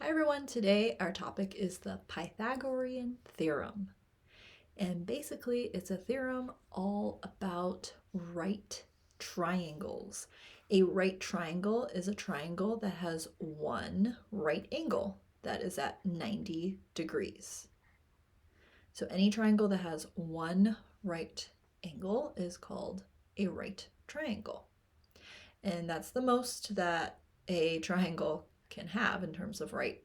Hi everyone, today our topic is the Pythagorean Theorem. And basically it's a theorem all about right triangles. A right triangle is a triangle that has one right angle that is at 90 degrees. So any triangle that has one right angle is called a right triangle. And that's the most that a triangle can have in terms of right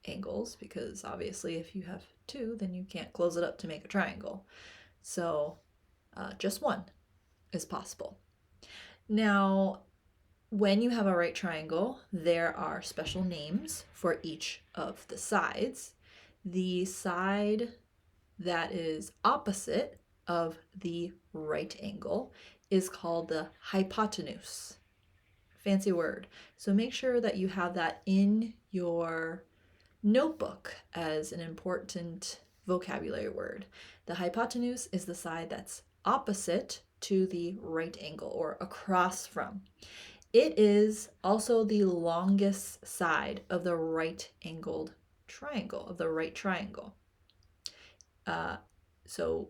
angles, because obviously if you have two, then you can't close it up to make a triangle. So just one is possible. Now, when you have a right triangle, there are special names for each of the sides. The side that is opposite of the right angle is called the hypotenuse. Fancy word. So make sure that you have that in your notebook as an important vocabulary word. The hypotenuse is the side that's opposite to the right angle or across from. It is also the longest side of the right angled triangle, of the right triangle. So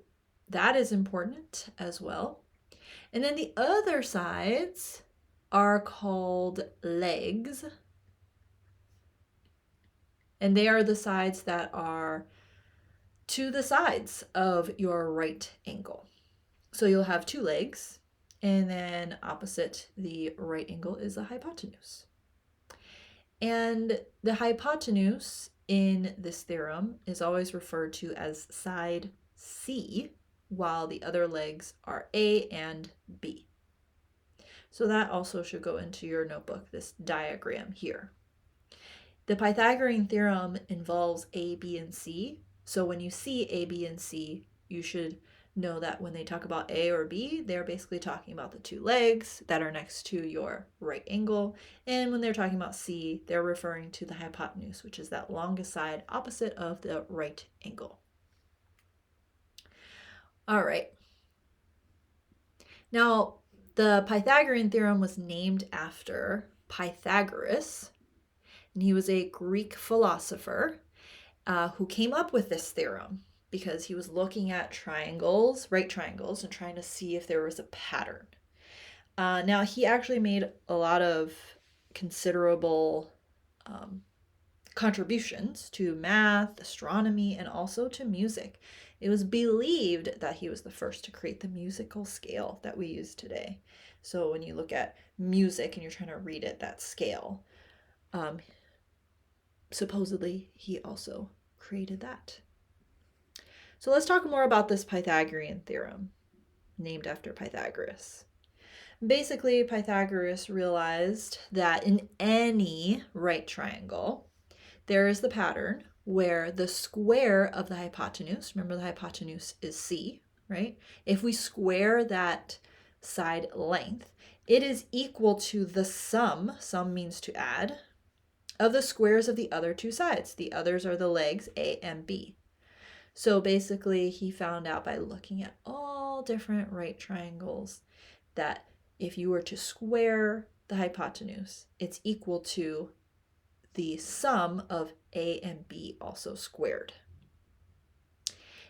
that is important as well. And then the other sides are called legs. And they are the sides that are to the sides of your right angle. So you'll have two legs, and then opposite the right angle is a hypotenuse. And the hypotenuse in this theorem is always referred to as side C, while the other legs are A and B. So that also should go into your notebook, this diagram here. The Pythagorean theorem involves A, B, and C. So when you see A, B, and C, you should know that when they talk about A or B, they're basically talking about the two legs that are next to your right angle. And when they're talking about C, they're referring to the hypotenuse, which is that longest side opposite of the right angle. All right. Now, the Pythagorean theorem was named after Pythagoras, and he was a Greek philosopher who came up with this theorem because he was looking at triangles, right triangles, and trying to see if there was a pattern. Now, he actually made a lot of considerable contributions to math, astronomy, and also to music. It was believed that he was the first to create the musical scale that we use today. So when you look at music and you're trying to read it, that scale, supposedly he also created that. So let's talk more about this Pythagorean theorem, named after Pythagoras. Basically, Pythagoras realized that in any right triangle, there is the pattern where the square of the hypotenuse, remember the hypotenuse is C, right? If we square that side length, it is equal to the sum means to add, of the squares of the other two sides. The others are the legs A and B. So basically, he found out by looking at all different right triangles that if you were to square the hypotenuse, it's equal to the sum of A and B also squared.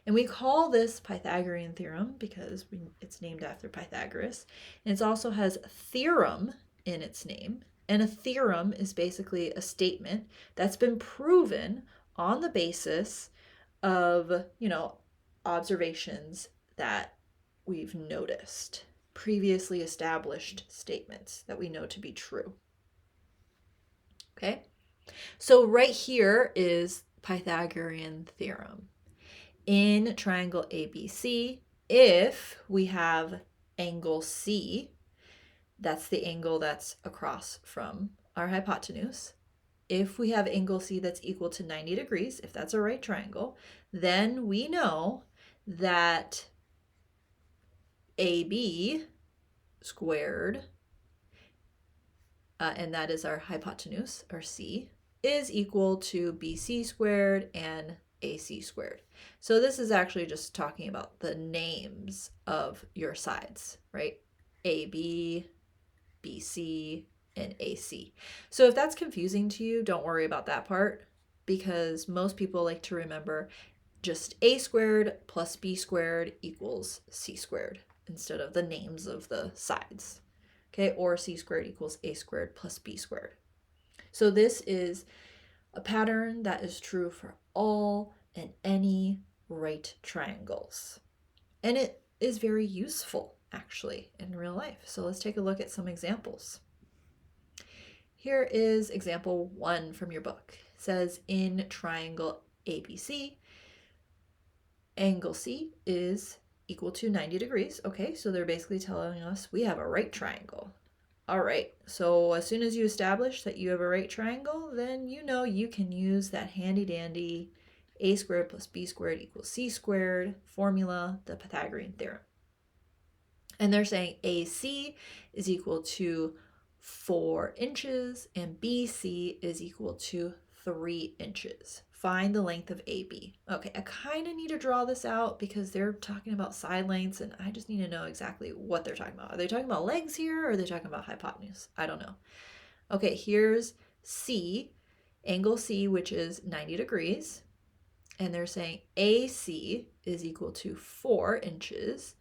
And we call this Pythagorean theorem because it's named after Pythagoras. And it also has theorem in its name. And a theorem is basically a statement that's been proven on the basis of, observations that we've noticed, previously established statements that we know to be true. Okay? So right here is Pythagorean theorem. In triangle ABC, if we have angle C, that's the angle that's across from our hypotenuse. If we have angle C that's equal to 90 degrees, if that's a right triangle, then we know that AB squared, and that is our hypotenuse, or C, is equal to BC squared and AC squared. So this is actually just talking about the names of your sides, right? AB, BC, and AC. So if that's confusing to you, don't worry about that part. because most people like to remember just a squared plus b squared equals c squared instead of the names of the sides. Okay, or c squared equals a squared plus b squared. So this is a pattern that is true for all and any right triangles. And it is very useful, actually, in real life. So let's take a look at some examples. Here is example 1 from your book. It says in triangle ABC, angle C is equal to 90 degrees. Okay, so they're basically telling us we have a right triangle. All right, so as soon as you establish that you have a right triangle, then you know you can use that handy dandy a squared plus b squared equals c squared formula, the Pythagorean theorem. And they're saying AC is equal to 4 inches and BC is equal to 3 inches. Find the length of AB. Okay, I kind of need to draw this out because they're talking about side lengths and I just need to know exactly what they're talking about. Are they talking about legs here or are they talking about hypotenuse? I don't know. Okay, here's C, angle C, which is 90 degrees. And they're saying AC is equal to 4 inches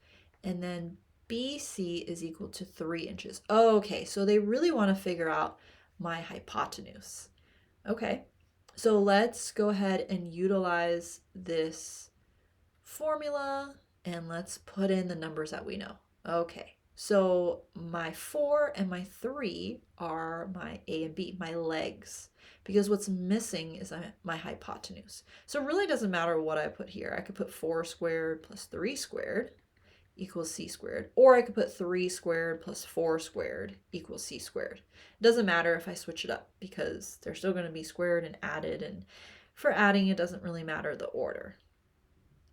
and then BC is equal to 3 inches. Okay, so they really want to figure out my hypotenuse. Okay, so let's go ahead and utilize this formula and let's put in the numbers that we know. Okay, so my 4 and my 3 are my A and B, my legs, because what's missing is my hypotenuse. So it really doesn't matter what I put here. I could put 4 squared plus 3 squared equals c squared, or I could put 3 squared plus 4 squared equals c squared. It doesn't matter if I switch it up because they're still going to be squared and added, and for adding it doesn't really matter the order.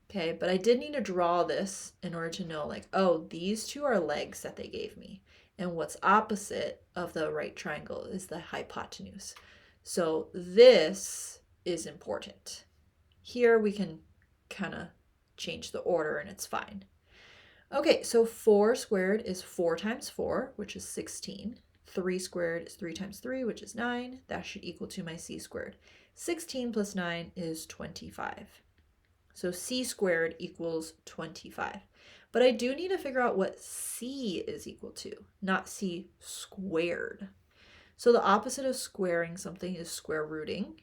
Okay, but I did need to draw this in order to know like, oh, these two are legs that they gave me, and what's opposite of the right triangle is the hypotenuse. So this is important. Here we can kind of change the order and it's fine. Okay, so 4 squared is 4 times 4, which is 16. 3 squared is 3 times 3, which is 9. That should equal to my c squared. 16 plus 9 is 25. So c squared equals 25. But I do need to figure out what c is equal to, not c squared. So the opposite of squaring something is square rooting.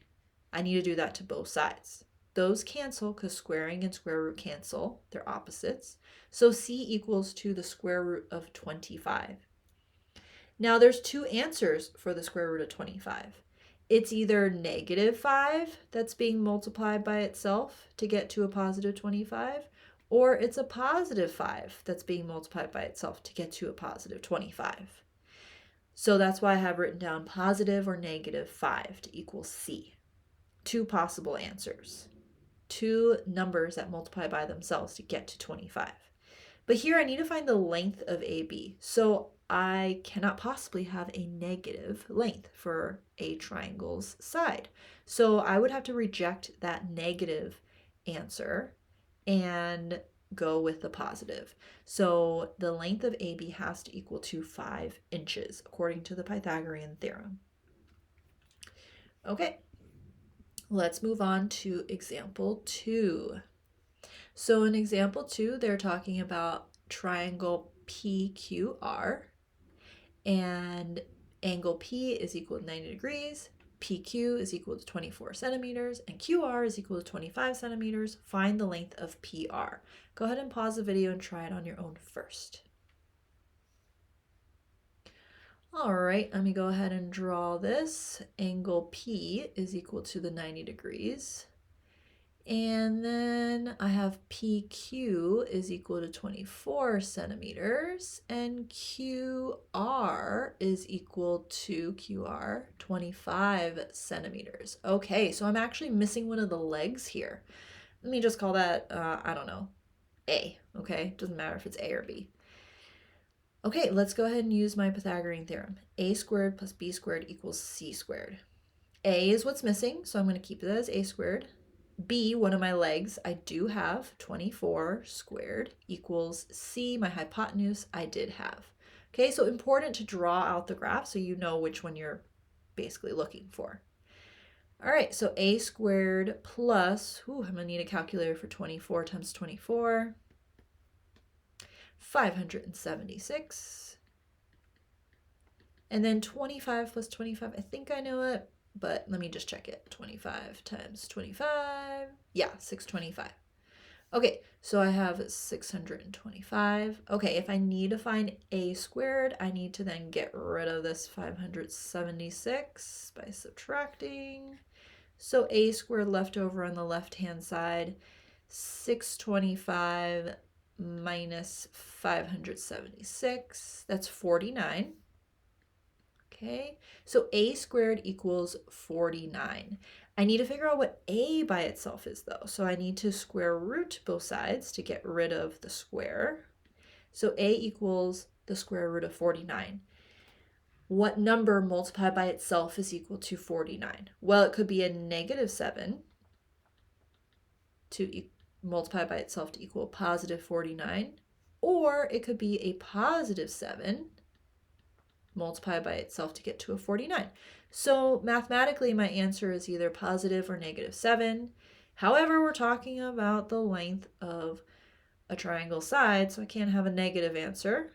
I need to do that to both sides. Those cancel because squaring and square root cancel. They're opposites. So c equals to the square root of 25. Now there's 2 answers for the square root of 25. It's either negative 5 that's being multiplied by itself to get to a positive 25, or it's a positive 5 that's being multiplied by itself to get to a positive 25. So that's why I have written down positive or negative 5 to equal c. 2 possible answers. 2 numbers that multiply by themselves to get to 25. But here I need to find the length of AB. So I cannot possibly have a negative length for a triangle's side. So I would have to reject that negative answer and go with the positive. So the length of AB has to equal to 5 inches according to the Pythagorean theorem. Okay. Let's move on to example 2. So in example 2, they're talking about triangle PQR, and angle P is equal to 90 degrees, PQ is equal to 24 centimeters, and QR is equal to 25 centimeters. Find the length of PR. Go ahead and pause the video and try it on your own first. All right, let me go ahead and draw this. Angle P is equal to the 90 degrees. And then I have PQ is equal to 24 centimeters, and QR is equal to 25 centimeters. Okay, so I'm actually missing one of the legs here. Let me just call that, I don't know, A, okay? Doesn't matter if it's A or B. Okay, let's go ahead and use my Pythagorean theorem. A squared plus B squared equals C squared. A is what's missing, so I'm going to keep it as A squared. B, one of my legs, I do have 24 squared equals C, my hypotenuse, I did have. Okay, so important to draw out the graph so you know which one you're basically looking for. All right, so a squared plus, I'm going to need a calculator for 24 times 24, 576. And then 25 plus 25, I think I know it, but let me just check it. 25 times 25, yeah, 625. Okay, so I have 625. Okay, if I need to find a squared, I need to then get rid of this 576 by subtracting. So a squared left over on the left-hand side, 625 minus 576, that's 49. Okay, so a squared equals 49. I need to figure out what a by itself is though. So I need to square root both sides to get rid of the square. So a equals the square root of 49. What number multiplied by itself is equal to 49? Well, it could be a negative 7 to multiply by itself to equal positive 49, or it could be a positive 7 multiply by itself to get to a 49. So mathematically, my answer is either positive or negative 7. However, we're talking about the length of a triangle side, so I can't have a negative answer.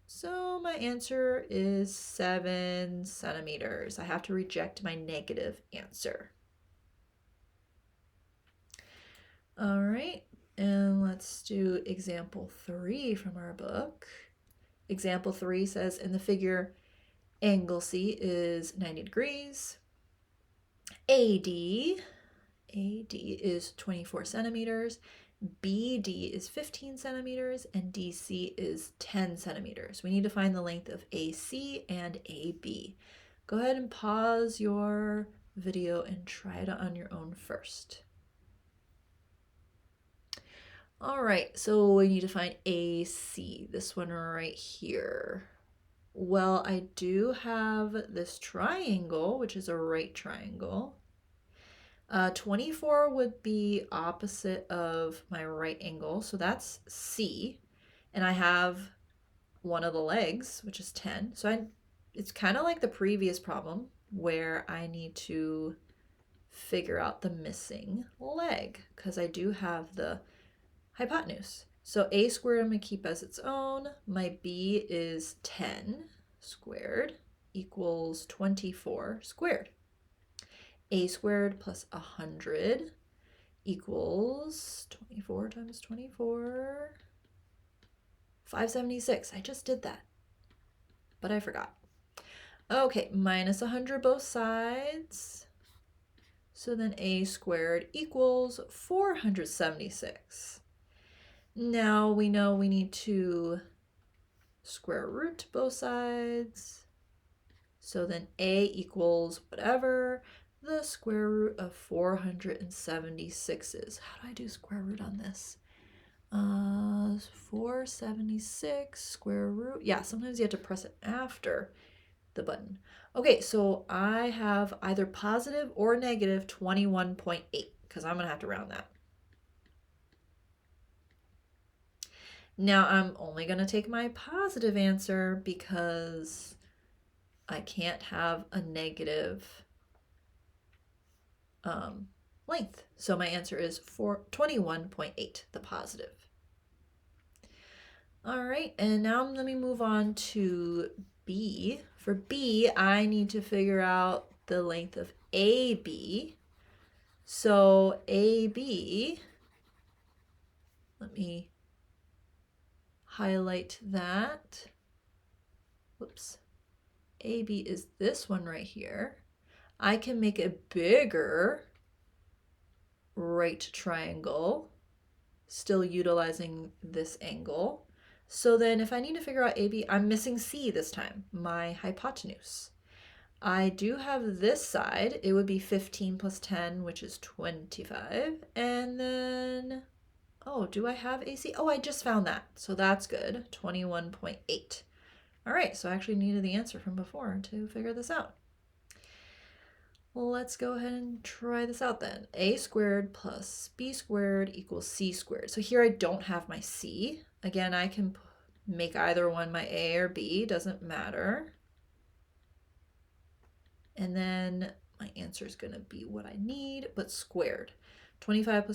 So my answer is 7 centimeters. I have to reject my negative answer. All right, and let's do example 3 from our book. Example 3 says in the figure, angle C is 90 degrees. AD is 24 centimeters. BD is 15 centimeters. And DC is 10 centimeters. We need to find the length of AC and AB. Go ahead and pause your video and try it on your own first. All right, so we need to find AC, this one right here. Well, I do have this triangle, which is a right triangle. 24 would be opposite of my right angle, so that's C. And I have one of the legs, which is 10. So it's kind of like the previous problem where I need to figure out the missing leg because I do have the hypotenuse. So a squared I'm going to keep as its own. My b is 10 squared equals 24 squared. A squared plus 100 equals 24 times 24, 576. I just did that, but I forgot. Okay, minus 100 both sides. So then a squared equals 476. Now we know we need to square root both sides. So then a equals whatever the square root of 476 is. How do I do square root on this? 476 square root. Yeah, sometimes you have to press it after the button. Okay, so I have either positive or negative 21.8 because I'm going to have to round that. Now I'm only going to take my positive answer because I can't have a negative length. So my answer is 21.8, the positive. All right, and now let me move on to B. For B, I need to figure out the length of AB. So AB, let me highlight that. Whoops. AB is this one right here. I can make a bigger right triangle, still utilizing this angle. So then if I need to figure out AB, I'm missing C this time, my hypotenuse. I do have this side. It would be 15 plus 10, which is 25. And then, oh, do I have AC? Oh, I just found that. So that's good, 21.8. All right, so I actually needed the answer from before to figure this out. Well, let's go ahead and try this out then. A squared plus b squared equals c squared. So here I don't have my c. Again, I can make either one my a or b, doesn't matter. And then my answer is going to be what I need, but squared. 25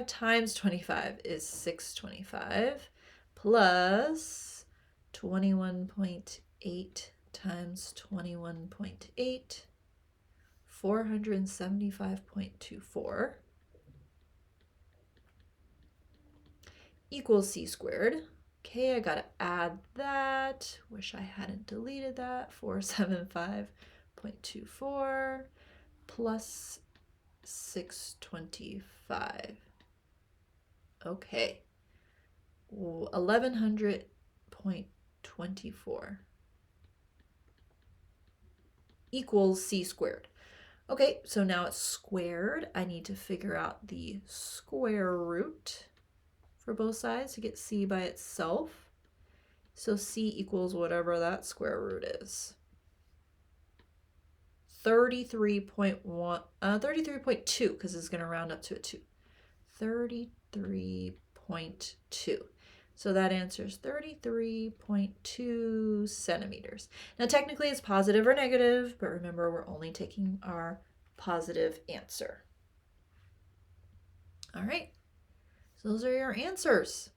times 25 is 625 plus 21.8 times 21.8, 475.24 equals c squared. Okay, I gotta add that. Wish I hadn't deleted that. 475.24 plus 625. Okay. 1100.24 equals c squared. Okay, so now it's squared. I need to figure out the square root for both sides to get c by itself. So c equals whatever that square root is. 33.1, 33.2, because it's going to round up to a 2. 33.2. So that answers 33.2 centimeters. Now technically it's positive or negative, but remember we're only taking our positive answer. All right, so those are your answers.